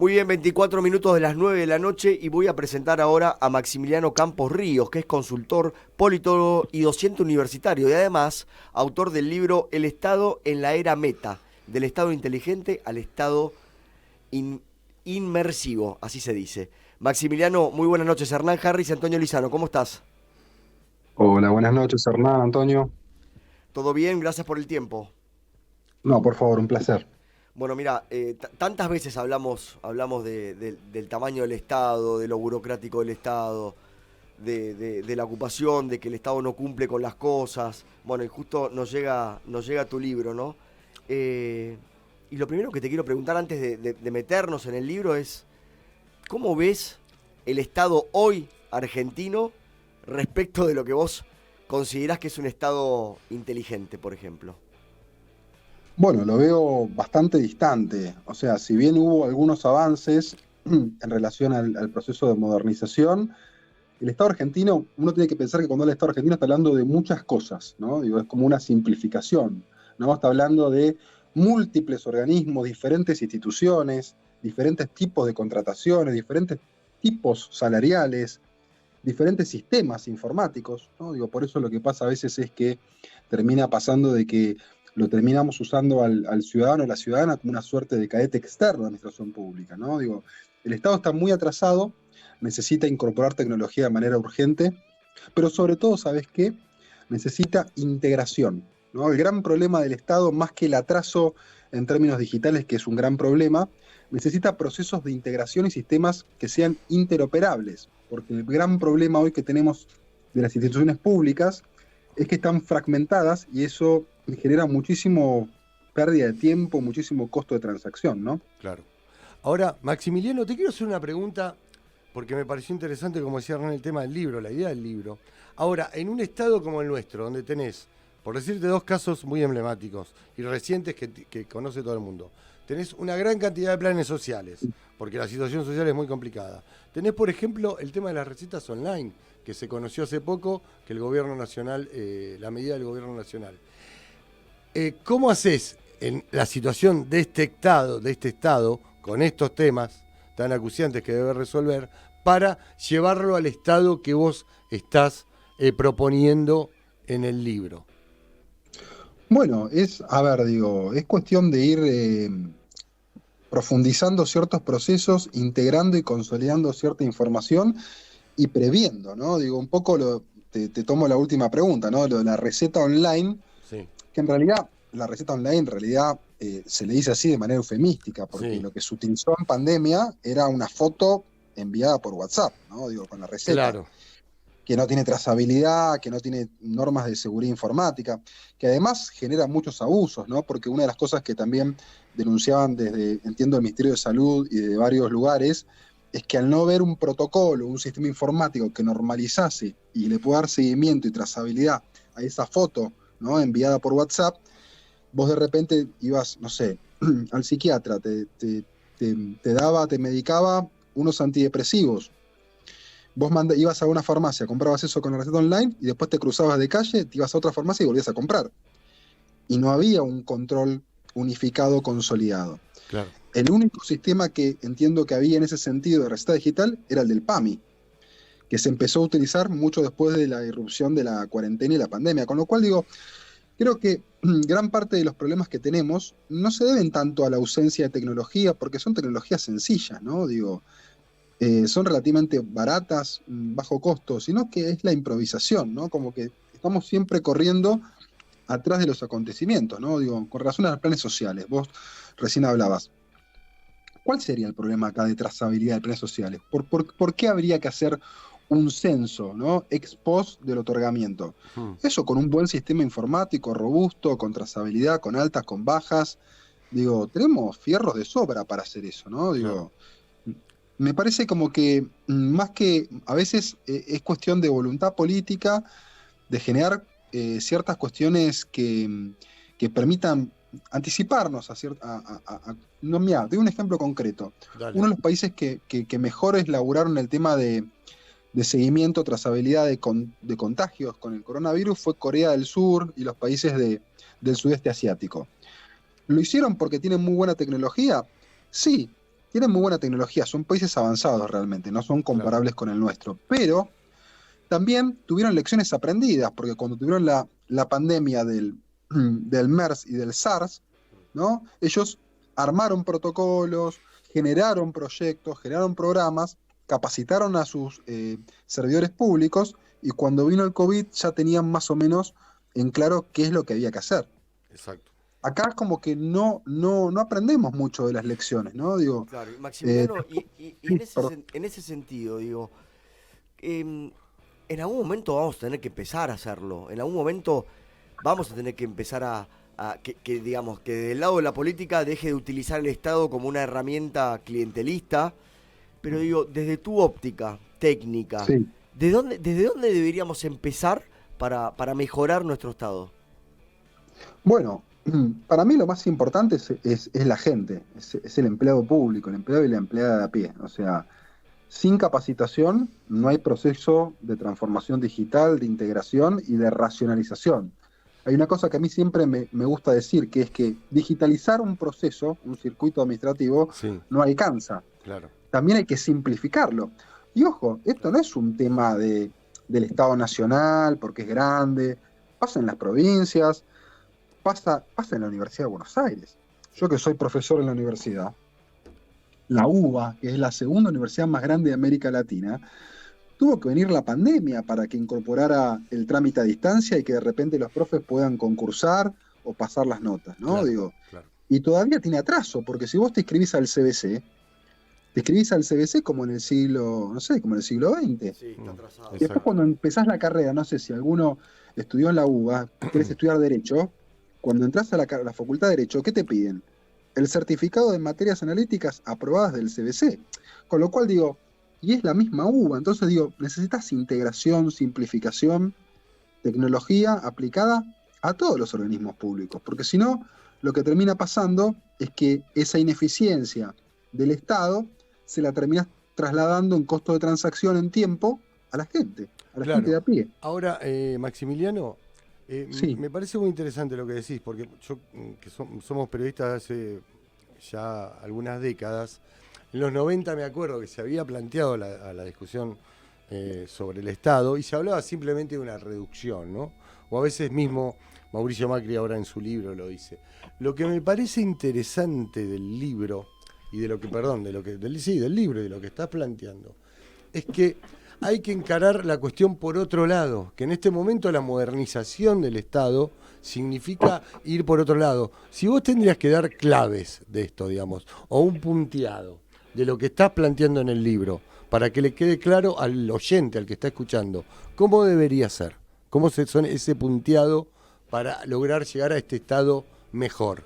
Muy bien, 24 minutos de las 9 de la noche y voy a presentar ahora a Maximiliano Campos Ríos, que es consultor, politólogo y docente universitario y además autor del libro El Estado en la era meta, del Estado inteligente al Estado in- inmersivo, así se dice. Maximiliano, muy buenas noches. Hernán Harris y Antonio Lizano, ¿cómo estás? Hola, buenas noches, Hernán, Antonio. ¿Todo bien? Gracias por el tiempo. No, por favor, un placer. Bueno, mira, tantas veces hablamos del tamaño del Estado, de lo burocrático del Estado, de la ocupación, de que el Estado no cumple con las cosas. Bueno, y justo nos llega tu libro, ¿no? Eh, y lo primero que te quiero preguntar antes de meternos en el libro es, ¿cómo ves el Estado hoy argentino respecto de lo que vos considerás que es un Estado inteligente, por ejemplo? Bueno, lo veo bastante distante. O sea, si bien hubo algunos avances en relación al proceso de modernización, el Estado argentino, uno tiene que pensar que cuando habla del Estado argentino está hablando de muchas cosas, ¿no? Digo, es como una simplificación, ¿no? Está hablando de múltiples organismos, diferentes instituciones, diferentes tipos de contrataciones, diferentes tipos salariales, diferentes sistemas informáticos, ¿no? Digo, por eso lo que pasa a veces es que termina pasando de que lo terminamos usando al ciudadano o la ciudadana como una suerte de cadete externo de la administración pública, ¿no? Digo, el Estado está muy atrasado, necesita incorporar tecnología de manera urgente, pero sobre todo, ¿sabes qué? Necesita integración, ¿no? El gran problema del Estado, más que el atraso en términos digitales, que es un gran problema, necesita procesos de integración y sistemas que sean interoperables, porque el gran problema hoy que tenemos de las instituciones públicas es que están fragmentadas y eso genera muchísimo pérdida de tiempo, muchísimo costo de transacción, ¿no? Claro. Ahora, Maximiliano, te quiero hacer una pregunta porque me pareció interesante, como decía Hernán, el tema del libro, la idea del libro. Ahora, en un estado como el nuestro, donde tenés, por decirte dos casos muy emblemáticos y recientes que conoce todo el mundo, tenés una gran cantidad de planes sociales, porque la situación social es muy complicada. Tenés, por ejemplo, el tema de las recetas online, que se conoció hace poco, que el gobierno nacional, la medida del gobierno nacional. ¿Cómo haces en la situación de este estado, con estos temas tan acuciantes que debe resolver, para llevarlo al estado que vos estás proponiendo en el libro? Bueno, a ver, digo, es cuestión de ir profundizando ciertos procesos, integrando y consolidando cierta información y previendo, ¿no? Digo, un poco te tomo la última pregunta, ¿no? Lo de la receta online, Sí, que en realidad la receta online en realidad se le dice así de manera eufemística, porque sí, lo que se utilizó en pandemia era una foto enviada por WhatsApp, ¿no? Digo, con la receta, claro, que no tiene trazabilidad, que no tiene normas de seguridad informática, que además genera muchos abusos, ¿no? Porque una de las cosas que también denunciaban desde, entiendo, el Ministerio de Salud y de varios lugares, es que al no ver un protocolo, un sistema informático que normalizase y le pueda dar seguimiento y trazabilidad a esa foto, ¿no? Enviada por WhatsApp, vos de repente ibas, no sé, al psiquiatra, te medicaba unos antidepresivos. Ibas a una farmacia, comprabas eso con la receta online y después te cruzabas de calle, te ibas a otra farmacia y volvías a comprar. Y no había un control unificado, consolidado. claro. El único sistema que entiendo que había en ese sentido de receta digital era el del PAMI, que se empezó a utilizar mucho después de la irrupción de la cuarentena y la pandemia. Con lo cual digo, creo que gran parte de los problemas que tenemos no se deben tanto a la ausencia de tecnología, porque son tecnologías sencillas, ¿no? Digo, son relativamente baratas, bajo costo, sino que es la improvisación, ¿no? Como que estamos siempre corriendo atrás de los acontecimientos, ¿no? Digo, con relación a los planes sociales, vos recién hablabas. ¿Cuál sería el problema acá de trazabilidad de planes sociales? ¿Por qué habría que hacer un censo, ¿no? Ex post del otorgamiento? Hmm, Eso con un buen sistema informático robusto, con trazabilidad, con altas, con bajas. Digo, tenemos fierros de sobra para hacer eso, ¿no? claro. Digo, me parece como que más que a veces es cuestión de voluntad política, de generar ciertas cuestiones que permitan anticiparnos a cierta... no, mira, te doy un ejemplo concreto. Uno Dale. de los países que mejores laburaron el tema de seguimiento, trazabilidad de contagios con el coronavirus fue Corea del Sur y los países del sudeste asiático. ¿Lo hicieron porque tienen muy buena tecnología? Sí, tienen muy buena tecnología, son países avanzados realmente, no son comparables con el nuestro, pero también tuvieron lecciones aprendidas, porque cuando tuvieron la pandemia del MERS y del SARS, ¿no? Ellos armaron protocolos, generaron proyectos, generaron programas, capacitaron a sus servidores públicos y cuando vino el COVID ya tenían más o menos en claro qué es lo que había que hacer. Exacto. Acá es como que no aprendemos mucho de las lecciones, ¿no? Digo, Claro, Maximiliano, y perdón. en ese sentido, digo, en algún momento vamos a tener que empezar a hacerlo. En algún momento vamos a tener que empezar digamos, que del lado de la política deje de utilizar el Estado como una herramienta clientelista. Pero digo, desde tu óptica técnica, Sí. ¿desde dónde deberíamos empezar para mejorar nuestro Estado? Bueno, para mí lo más importante es la gente, es el empleado público, el empleado y la empleada de a pie. O sea, sin capacitación no hay proceso de transformación digital, de integración y de racionalización. Hay una cosa que a mí siempre me gusta decir, que es que digitalizar un proceso, un circuito administrativo, Sí, no alcanza. claro. También hay que simplificarlo. Y ojo, esto no es un tema del Estado Nacional, porque es grande, pasa en las provincias, pasa en la Universidad de Buenos Aires. Yo que soy profesor en la universidad, la UBA, que es la segunda universidad más grande de América Latina, tuvo que venir la pandemia para que incorporara el trámite a distancia y que de repente los profes puedan concursar o pasar las notas, ¿no? Claro, Digo, claro. y todavía tiene atraso, porque si vos te inscribís al CBC, te inscribís al CBC como en el siglo, no sé, como en el siglo XX. Sí, está atrasado. Y después cuando empezás la carrera, no sé si alguno estudió en la UBA, querés estudiar Derecho, cuando entras a la Facultad de Derecho, ¿qué te piden? El certificado de materias analíticas aprobadas del CBC. Con lo cual digo, y es la misma UBA, entonces digo, necesitas integración, simplificación, tecnología aplicada a todos los organismos públicos, porque si no, lo que termina pasando es que esa ineficiencia del Estado se la terminas trasladando en costo de transacción en tiempo a la gente Claro. de a pie. Ahora, Maximiliano, Sí. me parece muy interesante lo que decís, porque yo, que somos periodistas hace ya algunas décadas, en los 90 me acuerdo que se había planteado la discusión sobre el Estado y se hablaba simplemente de una reducción, ¿no? O a veces mismo Mauricio Macri ahora en su libro lo dice. Lo que me parece interesante del libro y de lo que, perdón, del libro y de lo que estás planteando, es que hay que encarar la cuestión por otro lado, que en este momento la modernización del Estado significa ir por otro lado. Si vos tendrías que dar claves de esto, digamos, o un punteado de lo que estás planteando en el libro, para que le quede claro al oyente, al que está escuchando, ¿cómo debería ser? ¿Cómo son ese punteado para lograr llegar a este Estado mejor?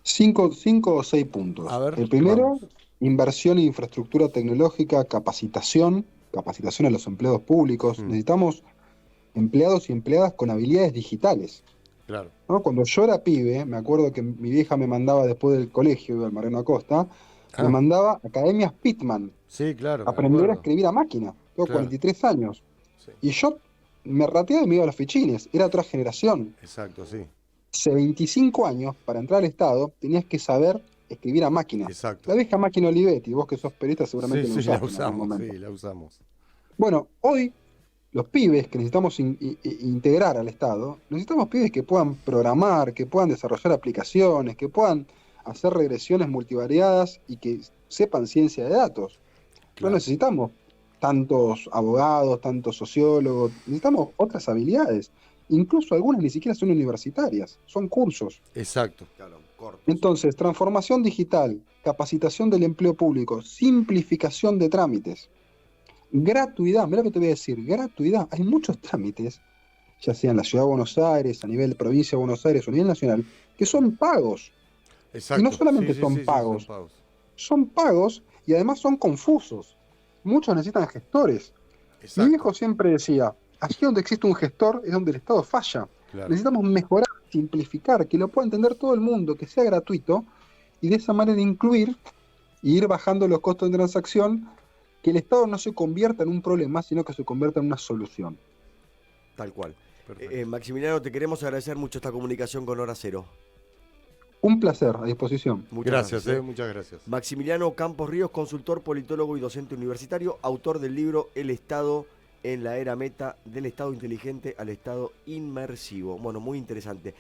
5 o 6 puntos. A ver, El primero, vamos. inversión en infraestructura tecnológica, capacitación a los empleados públicos. Necesitamos empleados y empleadas con habilidades digitales, Claro. ¿no? Cuando yo era pibe, me acuerdo que mi vieja me mandaba después del colegio, iba al Mariano Acosta, me mandaba a Academias Pitman, Sí, claro, me aprender a acuerdo. escribir a máquina. Tengo Claro. 43 años. Sí. Y yo me rateaba y me iba a los fichines. Era otra generación. Exacto, sí. Hace 25 años, para entrar al Estado, tenías que saber escribir a máquina. Exacto. La vieja máquina Olivetti, vos que sos periodista seguramente Sí, lo sí, la usaste en algún usamos, momento. sí, la usamos. Bueno, hoy los pibes que necesitamos integrar al Estado, necesitamos pibes que puedan programar, que puedan desarrollar aplicaciones, que puedan hacer regresiones multivariadas y que sepan ciencia de datos. Claro. No necesitamos tantos abogados, tantos sociólogos, necesitamos otras habilidades. Incluso algunas ni siquiera son universitarias, son cursos. Exacto. Claro, corto. Entonces, transformación digital, capacitación del empleo público, simplificación de trámites, gratuidad, mira lo que te voy a decir, gratuidad. Hay muchos trámites, ya sea en la Ciudad de Buenos Aires, a nivel de provincia de Buenos Aires o a nivel nacional, que son pagos. Exacto. Y no solamente Sí, son sí, pagos, son pagos. son pagos y además son confusos. Muchos necesitan gestores. Mi Exacto. viejo siempre decía, allí donde existe un gestor es donde el Estado falla. Claro. Necesitamos mejorar, simplificar, que lo pueda entender todo el mundo, que sea gratuito, y de esa manera incluir y ir bajando los costos de transacción, que el Estado no se convierta en un problema, sino que se convierta en una solución. Tal cual. Perfecto. Maximiliano, te queremos agradecer mucho esta comunicación con Hora Cero. Un placer, a disposición. Muchas Gracias, muchas gracias. Maximiliano Campos Ríos, consultor, politólogo y docente universitario, autor del libro El Estado en la era meta, del Estado inteligente al Estado inmersivo. Bueno, muy interesante.